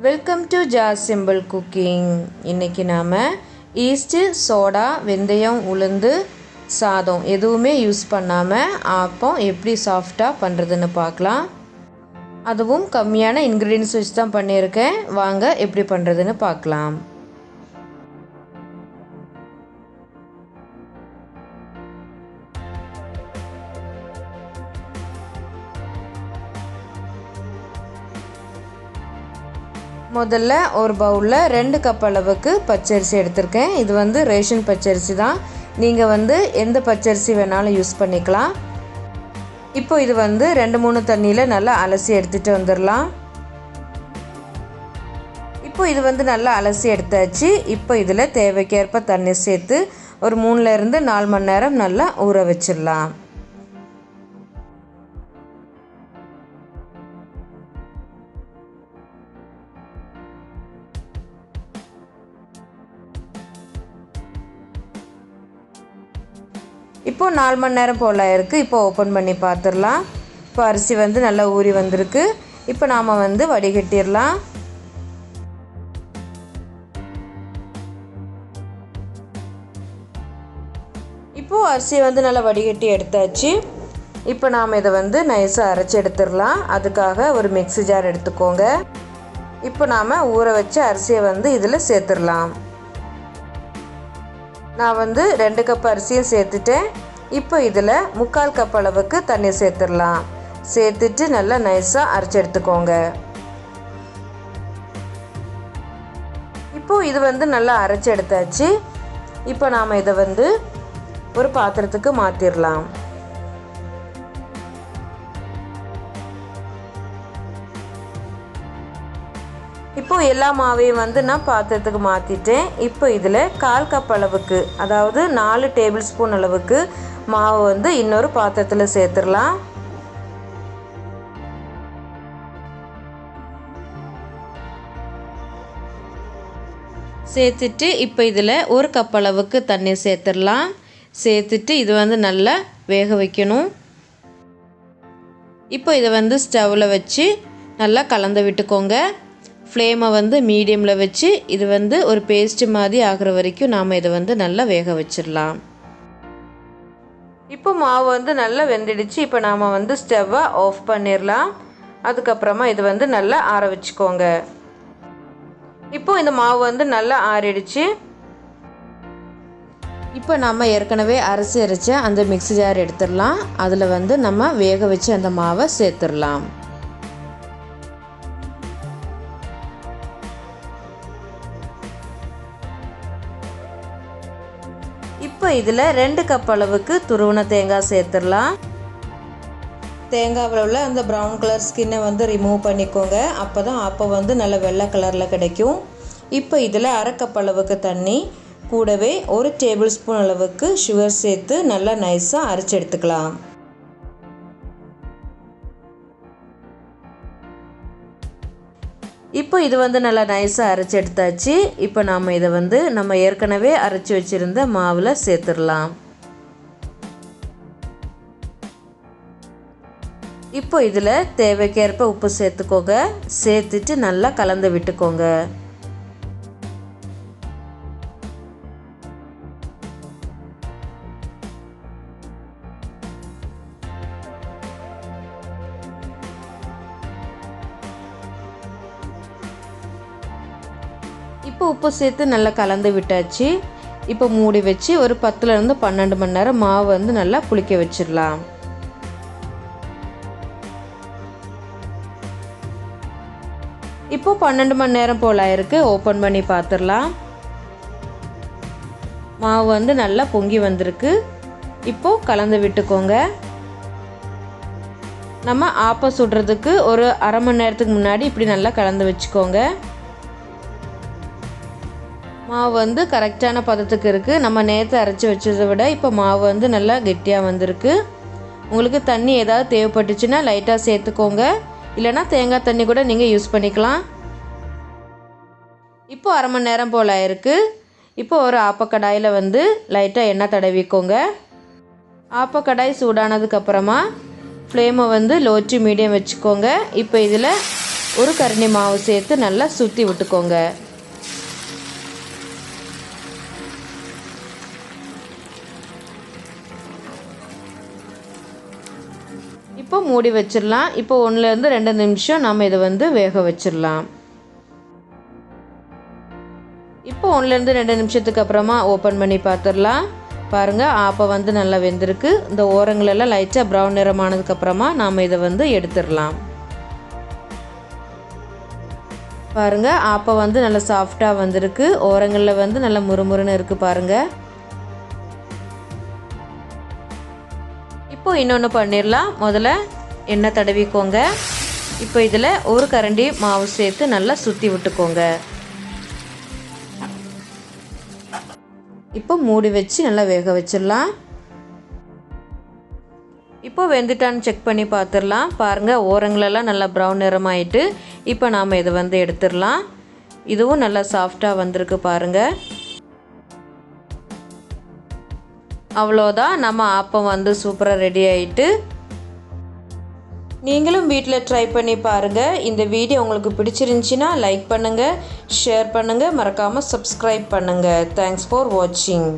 Welcome to ஜாசிம்பிள் cooking. இன்றைக்கி நாம் east, soda, வெந்தயம், உளுந்து, சாதம் எதுவுமே யூஸ் பண்ணாமல் ஆப்பம் எப்படி சாஃப்டாக பண்ணுறதுன்னு பார்க்கலாம். அதுவும் கம்மியான இன்க்ரீடியன்ஸ் வச்சு தான் பண்ணியிருக்கேன். வாங்க எப்படி பண்ணுறதுன்னு பார்க்கலாம். முதல்ல ஒரு பவுலில் 2 கப் அளவுக்கு பச்சரிசி எடுத்திருக்கேன். இது ரேஷன் பச்சரிசி தான். நீங்கள் எந்த பச்சரிசி வேணாலும் யூஸ் பண்ணிக்கலாம். இப்போ இது 2-3 தண்ணியில் நல்லா அலசி எடுத்துகிட்டு வந்துடலாம். இப்போ இது நல்லா அலசி எடுத்தாச்சு. இப்போ இதில் தேவைக்கேற்ப தண்ணி சேர்த்து ஒரு 3லேருந்து 4 மணி நேரம் நல்லா ஊற வச்சிடலாம். இப்போது 4 மணி நேரம் போல் இருக்குது. இப்போ ஓப்பன் பண்ணி பார்த்துடலாம். இப்போ அரிசி நல்லா ஊறி வந்திருக்கு. இப்போ நாம் வடிகட்டிடலாம். இப்போது அரிசி நல்லா வடிகட்டி எடுத்தாச்சு. இப்போ நாம் இதை நைஸாக அரைச்சி எடுத்துடலாம். அதுக்காக ஒரு மிக்ஸி ஜார் எடுத்துக்கோங்க. இப்போ நாம் ஊற வச்ச அரிசியை இதில் சேர்த்துடலாம். நான் 2 கப் அரிசியும் சேர்த்துட்டேன். இப்போ இதில் 3/4 கப் அளவுக்கு தண்ணி சேர்த்துடலாம். சேர்த்துட்டு நல்லா நைஸாக அரைச்சி எடுத்துக்கோங்க. இப்போது இது நல்லா அரைச்சி எடுத்தாச்சு. இப்போ நாம் இதை ஒரு பாத்திரத்துக்கு மாற்றிடலாம். இப்போது எல்லா மாவையும் நான் பாத்திரத்துக்கு மாற்றிட்டேன். இப்போ இதில் 1/4 கப் அளவுக்கு, அதாவது 4 டேபிள் ஸ்பூன் அளவுக்கு மாவு இன்னொரு பாத்திரத்தில் சேர்த்துடலாம். சேர்த்துட்டு இப்போ இதில் 1 கப் அளவுக்கு தண்ணி சேர்த்துடலாம். சேர்த்துட்டு இது நல்லா வேக வைக்கணும். இப்போ இதை ஸ்டவ்வில் வச்சு நல்லா கலந்து விட்டுக்கோங்க. ஃப்ளேமை மீடியமில் வச்சு இது ஒரு பேஸ்ட்டு மாதிரி ஆகிற வரைக்கும் நாம் இதை நல்லா வேக வச்சிடலாம். இப்போ மாவு நல்லா வெந்துடுச்சு. இப்போ நாம் ஸ்டவ்வை ஆஃப் பண்ணிடலாம். அதுக்கப்புறமா இது நல்லா ஆற வச்சுக்கோங்க. இப்போது இந்த மாவு நல்லா ஆறிடுச்சு. இப்போ நம்ம ஏற்கனவே அரைச்ச அந்த மிக்ஸி ஜார் எடுத்துடலாம். அதில் நம்ம வேக வச்சு அந்த மாவை சேர்த்துடலாம். இப்போ இதில் 2 கப் அளவுக்கு துருவின தேங்காய் சேர்த்துடலாம். தேங்காவில் உள்ள அந்த ப்ரௌன் கலர் ஸ்கின்னை ரிமூவ் பண்ணிக்கோங்க. அப்போ தான் ஆப்பம் நல்ல வெள்ளை கலரில் கிடைக்கும். இப்போ இதில் 1/2 கப் அளவுக்கு தண்ணி, கூடவே 1 டேபிள் ஸ்பூன் அளவுக்கு சுகர் சேர்த்து நல்லா நைஸாக அரைச்சி எடுத்துக்கலாம். இப்போ இது நல்லா நைஸாக அரைச்சி எடுத்தாச்சு. இப்போ நாம் இதை நம்ம ஏற்கனவே அரைச்சி வச்சுருந்த மாவில் சேர்த்துடலாம். இப்போ இதில் தேவைக்கேற்ப உப்பு சேர்த்துக்கோங்க. சேர்த்துட்டு நல்லா கலந்து விட்டுக்கோங்க. இப்போ உப்பு சேர்த்து நல்லா கலந்து விட்டாச்சு. இப்போ மூடி வச்சு ஒரு 10லேருந்து 12 மணி நேரம் மாவு நல்லா புளிக்க வச்சிடலாம். இப்போ 12 மணி நேரம் போல் ஆயிருக்கு. ஓப்பன் பண்ணி பார்த்துடலாம். மாவு நல்லா பொங்கி வந்திருக்கு. இப்போது கலந்து விட்டுக்கோங்க. நம்ம ஆப்பம் சுடுறதுக்கு ஒரு அரை மணி நேரத்துக்கு முன்னாடி இப்படி நல்லா கலந்து வச்சுக்கோங்க. மாவு கரெக்டான பதத்துக்கு இருக்குது. நம்ம நேற்று அரைச்சி வச்சதை விட இப்போ மாவு நல்லா கெட்டியாக வந்திருக்கு. உங்களுக்கு தண்ணி ஏதாவது தேவைப்பட்டுச்சுன்னா லைட்டாக சேர்த்துக்கோங்க. இல்லைனா தேங்காய் தண்ணி கூட நீங்கள் யூஸ் பண்ணிக்கலாம். இப்போ அரை மணி நேரம் போல் ஆயிருக்கு. இப்போ ஒரு ஆப்பக்கடாயில் லைட்டாக எண்ணெய் தடவிக்கோங்க. ஆப்பக்கடாய் சூடானதுக்கப்புறமா ஃப்ளேமை லோ டு மீடியம் வச்சுக்கோங்க. இப்போ இதில் ஒரு கரண்டி மாவு சேர்த்து நல்லா சுற்றி விட்டுக்கோங்க. இப்போ மூடி வச்சிடலாம். இப்போ 1லேருந்து 2 நிமிஷம் நம்ம இதை வேக வச்சிடலாம். இப்போ 1லேருந்து 2 நிமிஷத்துக்கு அப்புறமா ஓப்பன் பண்ணி பார்த்துடலாம். பாருங்கள், ஆப்பம் நல்லா வெந்திருக்கு. இந்த ஓரங்களெல்லாம் லைட்டாக ப்ரௌன் நிறமானதுக்கப்புறமா நாம் இதை எடுத்துடலாம். பாருங்கள், ஆப்பம் நல்லா சாஃப்டாக வந்திருக்கு. ஓரங்களில் நல்லா முறுமுறுன்னு இருக்குது பாருங்கள். இப்போ இன்னொன்று பண்ணிடலாம். முதல்ல எண்ணெய் தடவிக்கோங்க. இப்போ இதில் ஒரு கரண்டி மாவு சேர்த்து நல்லா சுற்றி விட்டுக்கோங்க. இப்போ மூடி வச்சு நல்லா வேக வச்சிடலாம். இப்போ வெந்துட்டான்னு செக் பண்ணி பார்த்துடலாம். பாருங்கள், ஓரங்களெல்லாம் நல்லா ப்ரௌன் நிறமாயிட்டு இப்போ நாம் இதை எடுத்துடலாம். இதுவும் நல்லா சாஃப்டாக வந்திருக்கு பாருங்கள். அவ்வளோதான், நம்ம ஆப்பம் சூப்பராக ரெடி ஆகிட்டு. நீங்களும் வீட்டில் ட்ரை பண்ணி பாருங்கள். இந்த வீடியோ உங்களுக்கு பிடிச்சிருந்துச்சின்னா லைக் பண்ணுங்கள், ஷேர் பண்ணுங்கள், மறக்காமல் சப்ஸ்கிரைப் பண்ணுங்கள். தேங்க்ஸ் ஃபார் வாட்சிங்.